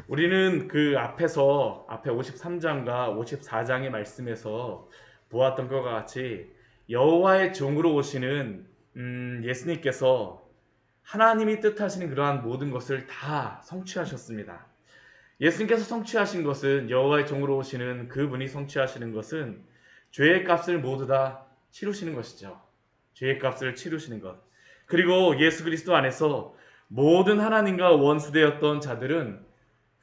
우리는 그 앞에 53장과 54장의 말씀에서 보았던 것과 같이 여호와의 종으로 오시는 예수님께서 하나님이 뜻하시는 그러한 모든 것을 다 성취하셨습니다. 예수님께서 성취하신 것은 여호와의 종으로 오시는 그분이 성취하시는 것은 죄의 값을 모두 다 치르시는 것이죠. 죄의 값을 치르시는 것. 그리고 예수 그리스도 안에서 모든 하나님과 원수되었던 자들은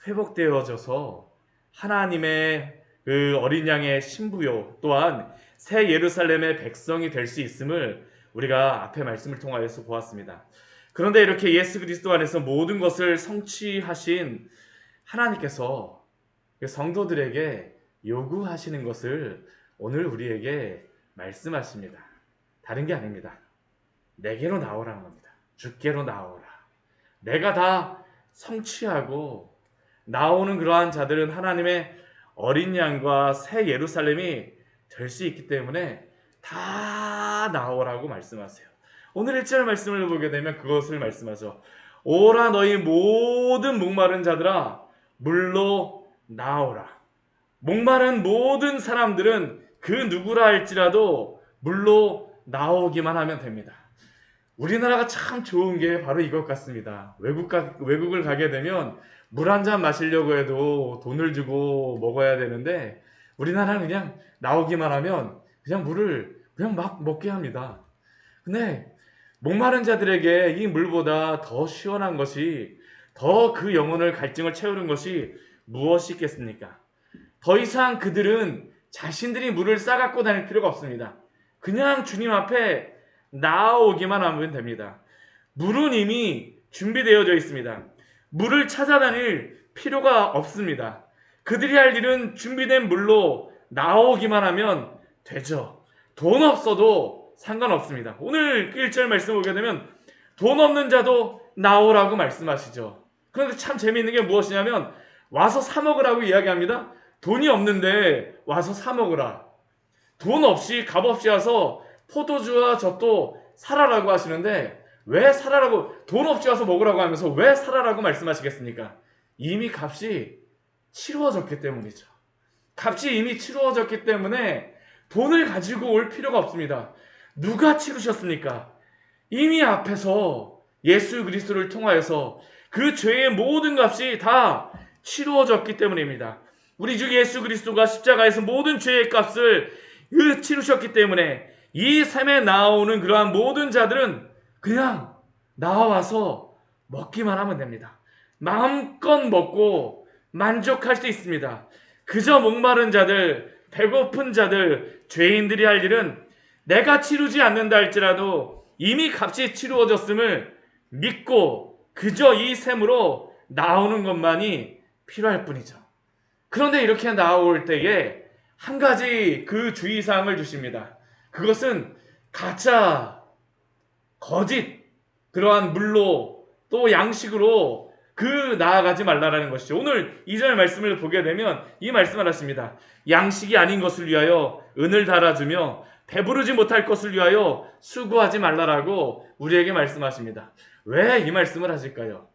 회복되어져서 하나님의 그 어린 양의 신부요 또한 새 예루살렘의 백성이 될 수 있음을 우리가 앞에 말씀을 통하여서 보았습니다. 그런데 이렇게 예수 그리스도 안에서 모든 것을 성취하신 하나님께서 성도들에게 요구하시는 것을 오늘 우리에게 말씀하십니다. 다른 게 아닙니다. 내게로 나오라는 겁니다. 주께로 나오라. 내가 다 성취하고 나오는 그러한 자들은 하나님의 어린 양과 새 예루살렘이 될 수 있기 때문에 다 나오라고 말씀하세요. 오늘 1절 말씀을 보게 되면 그것을 말씀하죠. 오라 너희 모든 목마른 자들아 물로 나오라. 목마른 모든 사람들은 그 누구라 할지라도 물로 나오기만 하면 됩니다. 우리나라가 참 좋은 게 바로 이것 같습니다. 외국을 가게 되면 물 한 잔 마시려고 해도 돈을 주고 먹어야 되는데 우리나라는 그냥 나오기만 하면 그냥 물을 그냥 막 먹게 합니다. 근데 목마른 자들에게 이 물보다 더 시원한 것이 더 그 영혼을 갈증을 채우는 것이 무엇이 있겠습니까? 더 이상 그들은 자신들이 물을 싸갖고 다닐 필요가 없습니다. 그냥 주님 앞에 나오기만 하면 됩니다. 물은 이미 준비되어져 있습니다. 물을 찾아다닐 필요가 없습니다. 그들이 할 일은 준비된 물로 나오기만 하면 되죠. 돈 없어도 상관없습니다. 오늘 1절 말씀 보게 되면 돈 없는 자도 나오라고 말씀하시죠. 그런데 참 재미있는 게 무엇이냐면 와서 사 먹으라고 이야기합니다. 돈이 없는데 와서 사 먹으라. 돈 없이 값 없이 와서 포도주와 젖도 사라라고 하시는데 왜 사라라고 돈 없이 와서 먹으라고 하면서 왜 사라라고 말씀하시겠습니까? 이미 값이 치루어졌기 때문이죠. 값이 이미 치루어졌기 때문에 돈을 가지고 올 필요가 없습니다. 누가 치르셨습니까? 이미 앞에서 예수 그리스도를 통하여서 그 죄의 모든 값이 다 치루어졌기 때문입니다. 우리 주 예수 그리스도가 십자가에서 모든 죄의 값을 치르셨기 때문에 이 샘에 나오는 그러한 모든 자들은 그냥 나와서 먹기만 하면 됩니다. 마음껏 먹고 만족할 수 있습니다. 그저 목마른 자들, 배고픈 자들, 죄인들이 할 일은 내가 치르지 않는다 할지라도 이미 값이 치루어졌음을 믿고 그저 이 샘으로 나오는 것만이 필요할 뿐이죠. 그런데 이렇게 나올 때에 한 가지 그 주의사항을 주십니다. 그것은 가짜, 거짓, 그러한 물로 또 양식으로 나아가지 말라라는 것이죠. 오늘 2절 말씀을 보게 되면 이 말씀을 하십니다. 양식이 아닌 것을 위하여 은을 달아주며 배부르지 못할 것을 위하여 수고하지 말라라고 우리에게 말씀하십니다. 왜 이 말씀을 하실까요?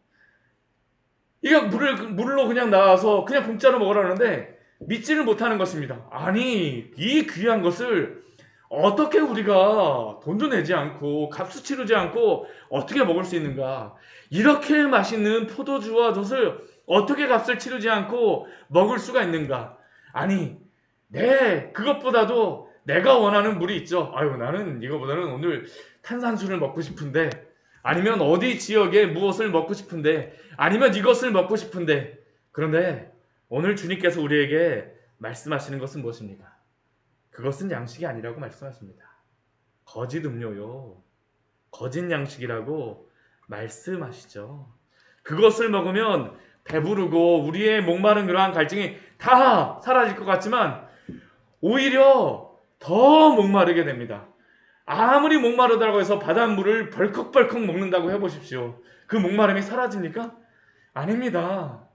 이거 물로 그냥 나와서 그냥 공짜로 먹으라는데 믿지를 못하는 것입니다. 아니, 이 귀한 것을 어떻게 우리가 돈도 내지 않고 값도 치르지 않고 어떻게 먹을 수 있는가? 이렇게 맛있는 포도주와 젖을 어떻게 값을 치르지 않고 먹을 수가 있는가? 아니, 그것보다도 내가 원하는 물이 있죠. 아유, 나는 이거보다는 오늘 탄산수를 먹고 싶은데, 아니면 어디 지역에 무엇을 먹고 싶은데, 아니면 이것을 먹고 싶은데. 그런데 오늘 주님께서 우리에게 말씀하시는 것은 무엇입니까? 그것은 양식이 아니라고 말씀하십니다. 거짓 음료요. 거짓 양식이라고 말씀하시죠. 그것을 먹으면 배부르고 우리의 목마른 그러한 갈증이 다 사라질 것 같지만 오히려 더 목마르게 됩니다. 아무리 목마르다고 해서 바닷물을 벌컥벌컥 먹는다고 해보십시오. 그 목마름이 사라집니까? 아닙니다.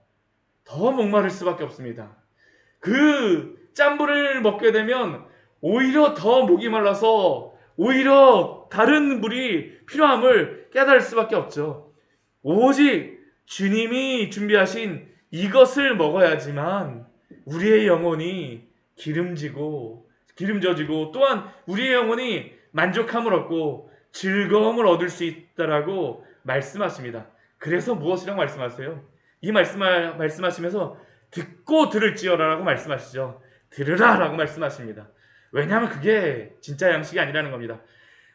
더 목마를 수밖에 없습니다. 그 짠물을 먹게 되면 오히려 더 목이 말라서 오히려 다른 물이 필요함을 깨달을 수밖에 없죠. 오직 주님이 준비하신 이것을 먹어야지만 우리의 영혼이 기름져지고 또한 우리의 영혼이 만족함을 얻고 즐거움을 얻을 수 있다라고 말씀하십니다. 그래서 무엇이라고 말씀하세요? 이 말씀하시면서 듣고 들을지어라라고 말씀하시죠. 들으라라고 말씀하십니다. 왜냐하면 그게 진짜 양식이 아니라는 겁니다.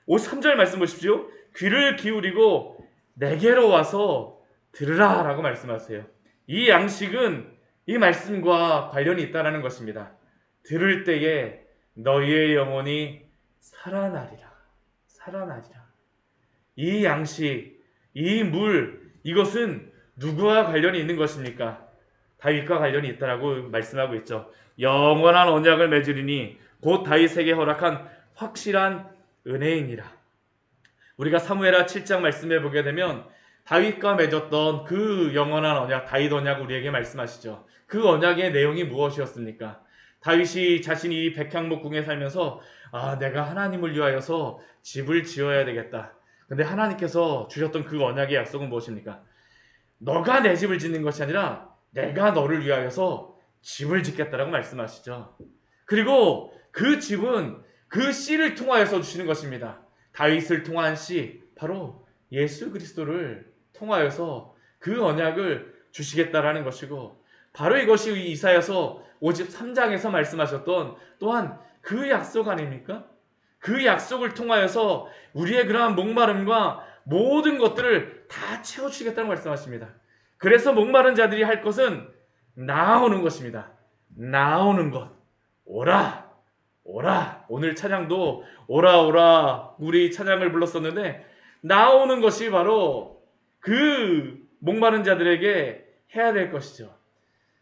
53절 말씀 보십시오. 귀를 기울이고 내게로 와서 들으라라고 말씀하세요. 이 양식은 이 말씀과 관련이 있다라는 것입니다. 들을 때에 너희의 영혼이 살아나리라. 이 양식, 이 물, 이것은 누구와 관련이 있는 것입니까? 다윗과 관련이 있다라고 말씀하고 있죠. 영원한 언약을 맺으리니 곧 다윗에게 허락한 확실한 은혜이니라. 우리가 사무엘하 7장 말씀해 보게 되면 다윗과 맺었던 그 영원한 언약, 다윗 언약 우리에게 말씀하시죠. 그 언약의 내용이 무엇이었습니까? 다윗이 자신이 백향목궁에 살면서 내가 하나님을 위하여서 집을 지어야 되겠다. 근데 하나님께서 주셨던 그 언약의 약속은 무엇입니까? 너가 내 집을 짓는 것이 아니라 내가 너를 위하여서 집을 짓겠다라고 말씀하시죠. 그리고 그 집은 그 씨를 통하여서 주시는 것입니다. 다윗을 통한 씨, 바로 예수 그리스도를 통하여서 그 언약을 주시겠다라는 것이고, 바로 이것이 이사야서 53장에서 말씀하셨던 또한 그 약속 아닙니까? 그 약속을 통하여서 우리의 그러한 목마름과 모든 것들을 다 채워주시겠다는 말씀하십니다. 그래서 목마른 자들이 할 것은 나오는 것입니다. 나오는 것. 오라. 오늘 찬양도 오라 우리 찬양을 불렀었는데, 나오는 것이 바로 그 목마른 자들에게 해야 될 것이죠.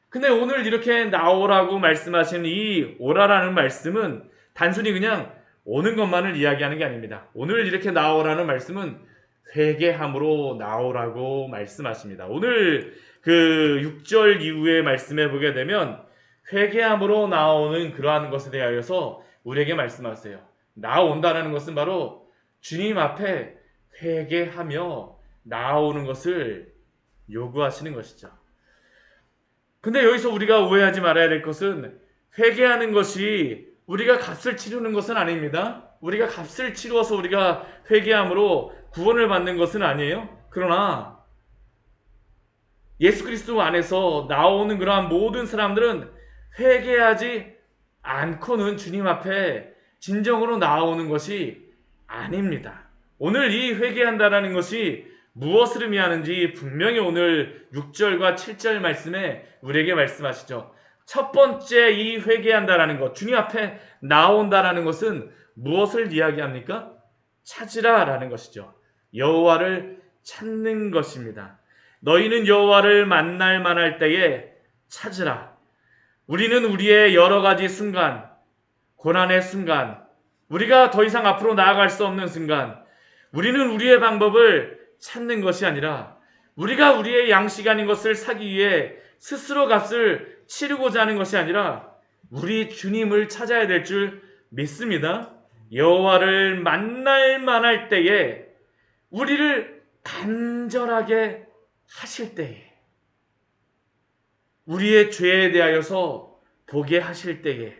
근데 오늘 이렇게 나오라고 말씀하신 이 오라라는 말씀은 단순히 그냥 오는 것만을 이야기하는 게 아닙니다. 오늘 이렇게 나오라는 말씀은 회개함으로 나오라고 말씀하십니다. 오늘 그 6절 이후에 말씀해 보게 되면 회개함으로 나오는 그러한 것에 대하여서 우리에게 말씀하세요. 나온다는 것은 바로 주님 앞에 회개하며 나오는 것을 요구하시는 것이죠. 근데 여기서 우리가 오해하지 말아야 될 것은 회개하는 것이 우리가 값을 치르는 것은 아닙니다. 우리가 값을 치루어서 우리가 회개함으로 구원을 받는 것은 아니에요. 그러나 예수 그리스도 안에서 나오는 그러한 모든 사람들은 회개하지 않고는 주님 앞에 진정으로 나오는 것이 아닙니다. 오늘 이 회개한다라는 것이 무엇을 의미하는지 분명히 오늘 6절과 7절 말씀에 우리에게 말씀하시죠. 첫 번째 이 회개한다라는 것, 주님 앞에 나온다라는 것은 무엇을 이야기합니까? 찾으라라는 것이죠. 여호와를 찾는 것입니다. 너희는 여호와를 만날 만할 때에 찾으라. 우리는 우리의 여러 가지 순간, 고난의 순간, 우리가 더 이상 앞으로 나아갈 수 없는 순간, 우리는 우리의 방법을 찾는 것이 아니라 우리가 우리의 양식 아닌 것을 사기 위해 스스로 값을 치르고자 하는 것이 아니라 우리 주님을 찾아야 될 줄 믿습니다. 여호와를 만날 만할 때에, 우리를 간절하게 하실 때에, 우리의 죄에 대하여서 보게 하실 때에,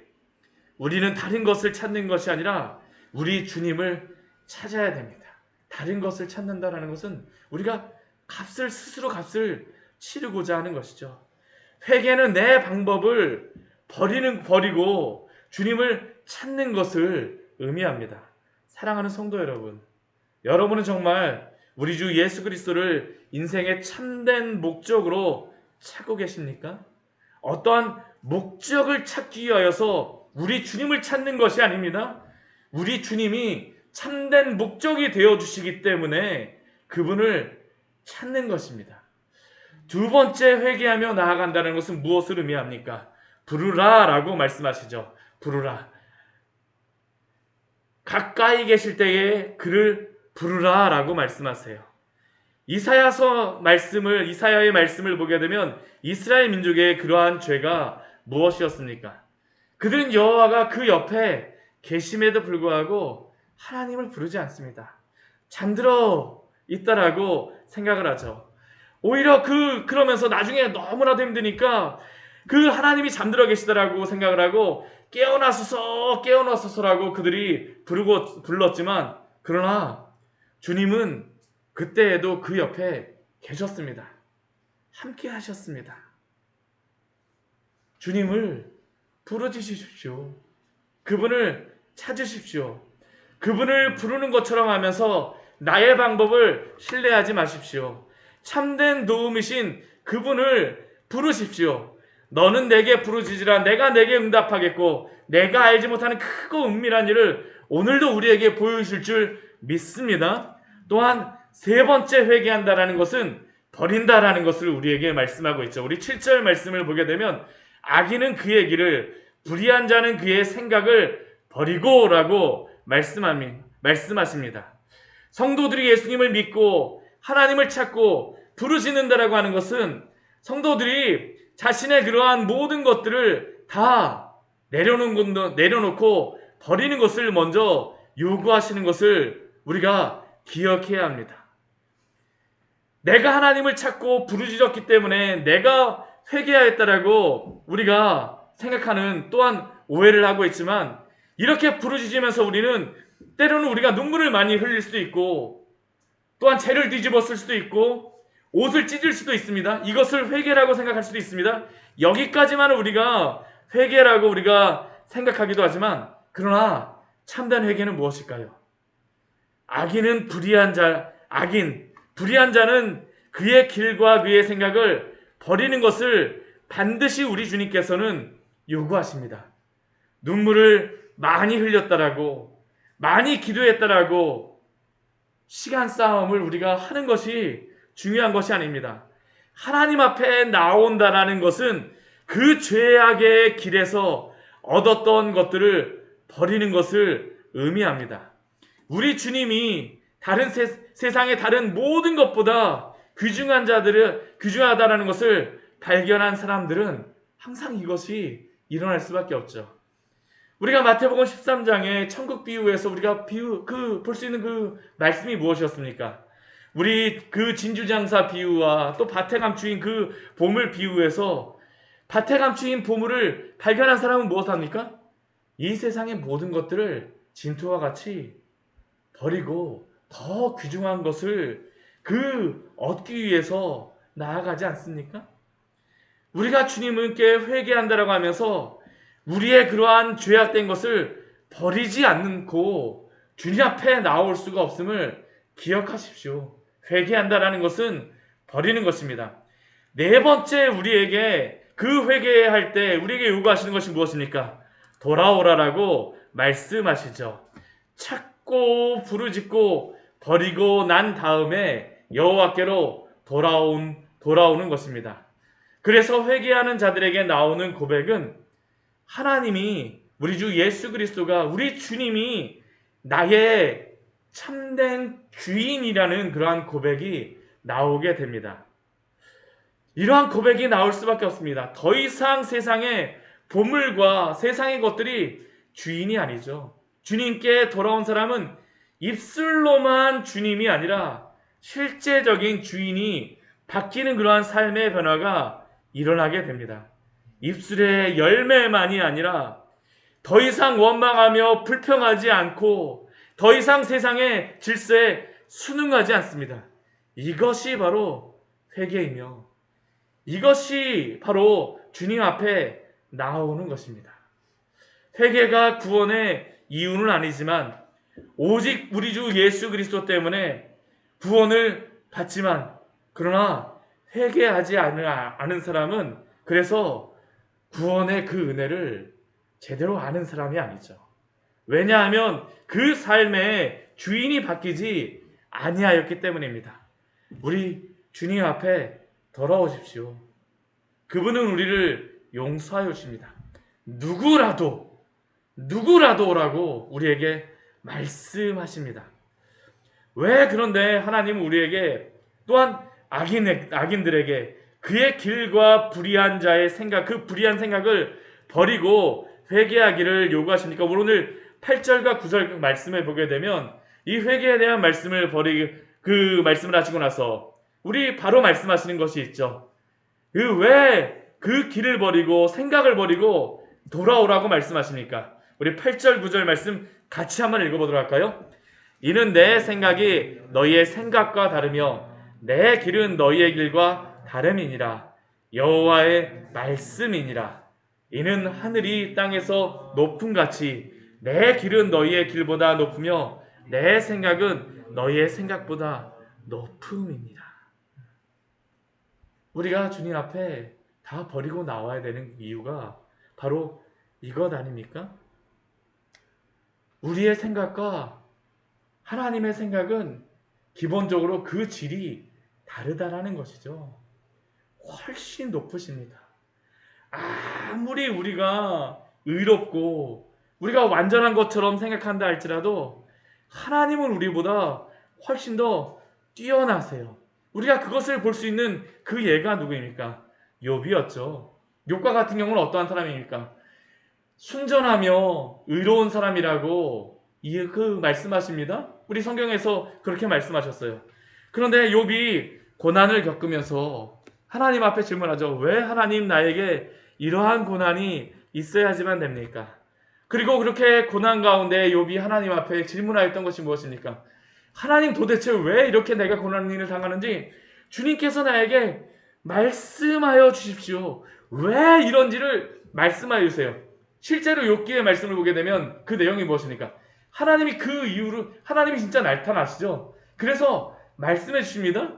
우리는 다른 것을 찾는 것이 아니라 우리 주님을 찾아야 됩니다. 다른 것을 찾는다라는 것은 우리가 스스로 값을 치르고자 하는 것이죠. 회개는 내 방법을 버리고 주님을 찾는 것을 의미합니다. 사랑하는 성도 여러분, 여러분은 정말 우리 주 예수 그리스도를 인생의 참된 목적으로 찾고 계십니까? 어떠한 목적을 찾기 위하여서 우리 주님을 찾는 것이 아닙니다. 우리 주님이 참된 목적이 되어주시기 때문에 그분을 찾는 것입니다. 두 번째 회개하며 나아간다는 것은 무엇을 의미합니까? 부르라 라고 말씀하시죠. 부르라. 가까이 계실 때에 그를 부르라 라고 말씀하세요. 이사야의 말씀을 보게 되면 이스라엘 민족의 그러한 죄가 무엇이었습니까? 그들은 여호와가 그 옆에 계심에도 불구하고 하나님을 부르지 않습니다. 잠들어 있다라고 생각을 하죠. 오히려 그러면서 나중에 너무나도 힘드니까 그 하나님이 잠들어 계시다라고 생각을 하고 깨어나소서라고 그들이 불렀지만, 그러나 주님은 그때에도 그 옆에 계셨습니다. 함께 하셨습니다. 주님을 부르짖으십시오. 그분을 찾으십시오. 그분을 부르는 것처럼 하면서 나의 방법을 신뢰하지 마십시오. 참된 도움이신 그분을 부르십시오. 너는 내게 부르짖으라. 내가 내게 응답하겠고 내가 알지 못하는 크고 은밀한 일을 오늘도 우리에게 보여주실 줄 믿습니다. 또한 세 번째 회개한다라는 것은 버린다라는 것을 우리에게 말씀하고 있죠. 우리 7절 말씀을 보게 되면 악인은 그의 길을, 불의한 자는 그의 생각을 버리고라고 말씀하십니다. 성도들이 예수님을 믿고 하나님을 찾고 부르짖는다라고 하는 것은 성도들이 자신의 그러한 모든 것들을 다 내려놓고 버리는 것을 먼저 요구하시는 것을 우리가 기억해야 합니다. 내가 하나님을 찾고 부르짖었기 때문에 내가 회개하였다라고 우리가 생각하는 또한 오해를 하고 있지만, 이렇게 부르짖으면서 우리는 때로는 우리가 눈물을 많이 흘릴 수도 있고 또한 죄를 뒤집었을 수도 있고 옷을 찢을 수도 있습니다. 이것을 회개라고 생각할 수도 있습니다. 여기까지만을 우리가 회개라고 우리가 생각하기도 하지만, 그러나 참된 회개는 무엇일까요? 불의한 자는 그의 길과 그의 생각을 버리는 것을 반드시 우리 주님께서는 요구하십니다. 눈물을 많이 흘렸다라고, 많이 기도했다라고 시간 싸움을 우리가 하는 것이 중요한 것이 아닙니다. 하나님 앞에 나온다라는 것은 그 죄악의 길에서 얻었던 것들을 버리는 것을 의미합니다. 우리 주님이 세상의 다른 모든 것보다 귀중하다라는 것을 발견한 사람들은 항상 이것이 일어날 수밖에 없죠. 우리가 마태복음 13장의 천국 비유에서 우리가 볼 수 있는 그 말씀이 무엇이었습니까? 우리 그 진주장사 비유와 또 밭에 감추인 그 보물 비유에서 밭에 감추인 보물을 발견한 사람은 무엇합니까? 이 세상의 모든 것들을 진토와 같이 버리고 더 귀중한 것을 얻기 위해서 나아가지 않습니까? 우리가 주님께 회개한다라고 하면서 우리의 그러한 죄악된 것을 버리지 않고 주님 앞에 나올 수가 없음을 기억하십시오. 회개한다라는 것은 버리는 것입니다. 네 번째, 우리에게 그 회개할 때 우리에게 요구하시는 것이 무엇입니까? 돌아오라라고 말씀하시죠. 찾고 부르짖고 버리고 난 다음에 여호와께로 돌아오는 것입니다. 그래서 회개하는 자들에게 나오는 고백은 하나님이, 우리 주 예수 그리스도가, 우리 주님이 나의 참된 주인이라는 그러한 고백이 나오게 됩니다. 이러한 고백이 나올 수밖에 없습니다. 더 이상 세상의 보물과 세상의 것들이 주인이 아니죠. 주님께 돌아온 사람은 입술로만 주님이 아니라 실제적인 주인이 바뀌는 그러한 삶의 변화가 일어나게 됩니다. 입술의 열매만이 아니라 더 이상 원망하며 불평하지 않고 더 이상 세상의 질서에 순응하지 않습니다. 이것이 바로 회개이며 이것이 바로 주님 앞에 나오는 것입니다. 회개가 구원의 이유는 아니지만 오직 우리 주 예수 그리스도 때문에 구원을 받지만, 그러나 회개하지 않은 사람은 그래서 구원의 그 은혜를 제대로 아는 사람이 아니죠. 왜냐하면 그 삶의 주인이 바뀌지 아니하였기 때문입니다. 우리 주님 앞에 돌아오십시오. 그분은 우리를 용서하여 주십니다. 누구라도라고 우리에게 말씀하십니다. 왜 그런데 하나님은 우리에게 또한 악인들에게 그의 길과 불의한 자의 생각, 그 불의한 생각을 버리고 회개하기를 요구하십니까? 오늘 8절과 9절 말씀을 보게 되면 이 회개에 대한 말씀을 하시고 나서 우리 바로 말씀하시는 것이 있죠. 왜 그 길을 버리고 생각을 버리고 돌아오라고 말씀하십니까? 우리 8절 9절 말씀 같이 한번 읽어보도록 할까요? 이는 내 생각이 너희의 생각과 다르며 내 길은 너희의 길과 다름이니라. 여호와의 말씀이니라. 이는 하늘이 땅에서 높음같이 내 길은 너희의 길보다 높으며 내 생각은 너희의 생각보다 높음이니라. 우리가 주님 앞에 다 버리고 나와야 되는 이유가 바로 이것 아닙니까? 우리의 생각과 하나님의 생각은 기본적으로 그 질이 다르다라는 것이죠. 훨씬 높으십니다. 아무리 우리가 의롭고 우리가 완전한 것처럼 생각한다 할지라도 하나님은 우리보다 훨씬 더 뛰어나세요. 우리가 그것을 볼 수 있는 그 예가 누구입니까? 욥이었죠. 욥과 같은 경우는 어떠한 사람입니까? 순전하며 의로운 사람이라고 그 말씀하십니다. 우리 성경에서 그렇게 말씀하셨어요. 그런데 욥이 고난을 겪으면서 하나님 앞에 질문하죠. 왜 하나님 나에게 이러한 고난이 있어야지만 됩니까? 그리고 그렇게 고난 가운데 욥이 하나님 앞에 질문하였던 것이 무엇입니까? 하나님 도대체 왜 이렇게 내가 고난을 당하는지 주님께서 나에게 말씀하여 주십시오. 왜 이런지를 말씀하여 주세요. 실제로 욥기의 말씀을 보게 되면 그 내용이 무엇입니까? 하나님이 그 이유로 하나님이 진짜 나타나시죠. 그래서 말씀해 주십니다.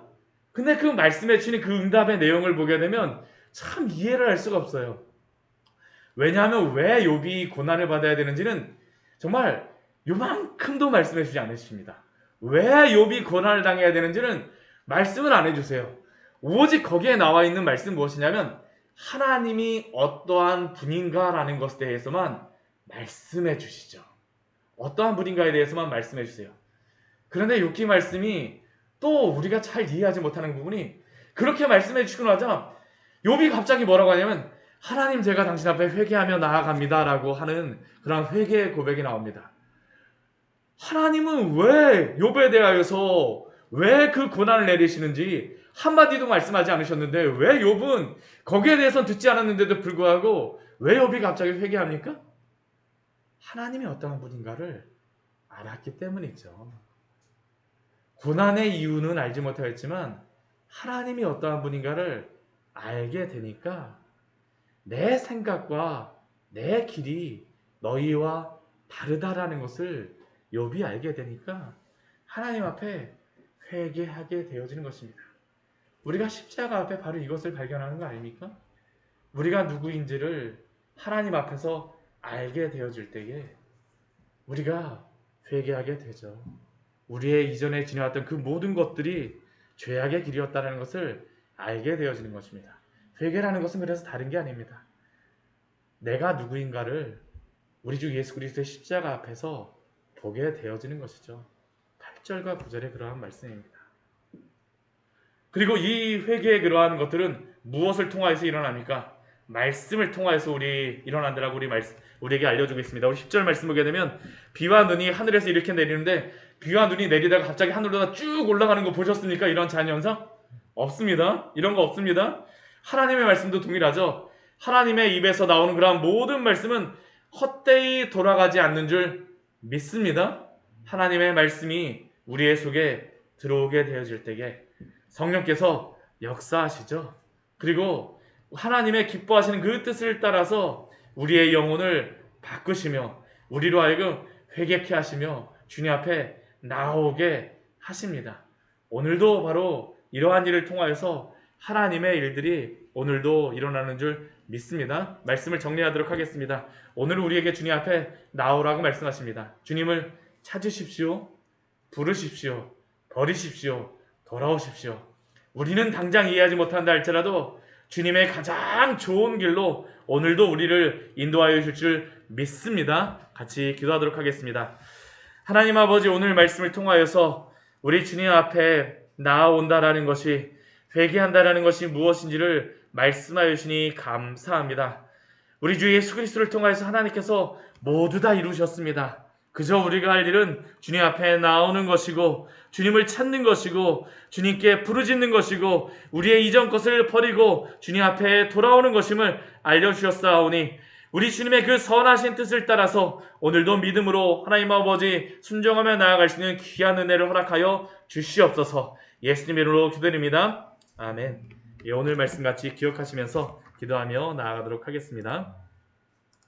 근데 그 말씀해 주시는 그 응답의 내용을 보게 되면 참 이해를 할 수가 없어요. 왜냐하면 왜 욥이 고난을 받아야 되는지는 정말 요만큼도 말씀해 주지 않으십니다. 왜 욥이 고난을 당해야 되는지는 말씀을 안 해주세요. 오직 거기에 나와 있는 말씀 무엇이냐면 하나님이 어떠한 분인가라는 것에 대해서만 말씀해 주시죠. 어떠한 분인가에 대해서만 말씀해 주세요. 그런데 욥기 말씀이 또 우리가 잘 이해하지 못하는 부분이 그렇게 말씀해 주시고 나자 욥이 갑자기 뭐라고 하냐면 하나님 제가 당신 앞에 회개하며 나아갑니다 라고 하는 그런 회개의 고백이 나옵니다. 하나님은 왜 욥에 대하여서 왜 그 고난을 내리시는지 한마디도 말씀하지 않으셨는데 왜 욥은 거기에 대해서는 듣지 않았는데도 불구하고 왜 욥이 갑자기 회개합니까? 하나님이 어떠한 분인가를 알았기 때문이죠. 고난의 이유는 알지 못하였지만 하나님이 어떠한 분인가를 알게 되니까 내 생각과 내 길이 너희와 다르다라는 것을 욥이 알게 되니까 하나님 앞에 회개하게 되어지는 것입니다. 우리가 십자가 앞에 바로 이것을 발견하는 거 아닙니까? 우리가 누구인지를 하나님 앞에서 알게 되어질 때에 우리가 회개하게 되죠. 우리의 이전에 지나왔던 그 모든 것들이 죄악의 길이었다는 것을 알게 되어지는 것입니다. 회개라는 것은 그래서 다른 게 아닙니다. 내가 누구인가를 우리 주 예수 그리스도의 십자가 앞에서 보게 되어지는 것이죠. 8절과 9절의 그러한 말씀입니다. 그리고 이 회개의 그러한 것들은 무엇을 통하여서 일어납니까? 말씀을 통하여서 일어난다라고 우리에게 알려주고 있습니다. 우리 10절 말씀 보게 되면 비와 눈이 하늘에서 이렇게 내리는데 비와 눈이 내리다가 갑자기 하늘로 쭉 올라가는 거 보셨습니까? 이런 자연현상? 없습니다. 이런 거 없습니다. 하나님의 말씀도 동일하죠. 하나님의 입에서 나오는 그러한 모든 말씀은 헛되이 돌아가지 않는 줄 믿습니다. 하나님의 말씀이 우리의 속에 들어오게 되어질 때에 성령께서 역사하시죠. 그리고 하나님의 기뻐하시는 그 뜻을 따라서 우리의 영혼을 바꾸시며 우리로 하여금 회개케 하시며 주님 앞에 나오게 하십니다. 오늘도 바로 이러한 일을 통하여서 하나님의 일들이 오늘도 일어나는 줄 믿습니다. 말씀을 정리하도록 하겠습니다. 오늘 우리에게 주님 앞에 나오라고 말씀하십니다. 주님을 찾으십시오. 부르십시오. 버리십시오. 돌아오십시오. 우리는 당장 이해하지 못한다 할지라도 주님의 가장 좋은 길로 오늘도 우리를 인도하여 주실 줄 믿습니다. 같이 기도하도록 하겠습니다. 하나님 아버지, 오늘 말씀을 통하여서 우리 주님 앞에 나아온다라는 것이, 회개한다라는 것이 무엇인지를 말씀하여 주시니 감사합니다. 우리 주 예수 그리스도를 통하여서 하나님께서 모두 다 이루셨습니다. 그저 우리가 할 일은 주님 앞에 나오는 것이고 주님을 찾는 것이고 주님께 부르짖는 것이고 우리의 이전 것을 버리고 주님 앞에 돌아오는 것임을 알려주셨사오니 우리 주님의 그 선하신 뜻을 따라서 오늘도 믿음으로 하나님 아버지 순종하며 나아갈 수 있는 귀한 은혜를 허락하여 주시옵소서. 예수님의 이름으로 기도드립니다. 아멘. 예, 오늘 말씀 같이 기억하시면서 기도하며 나아가도록 하겠습니다.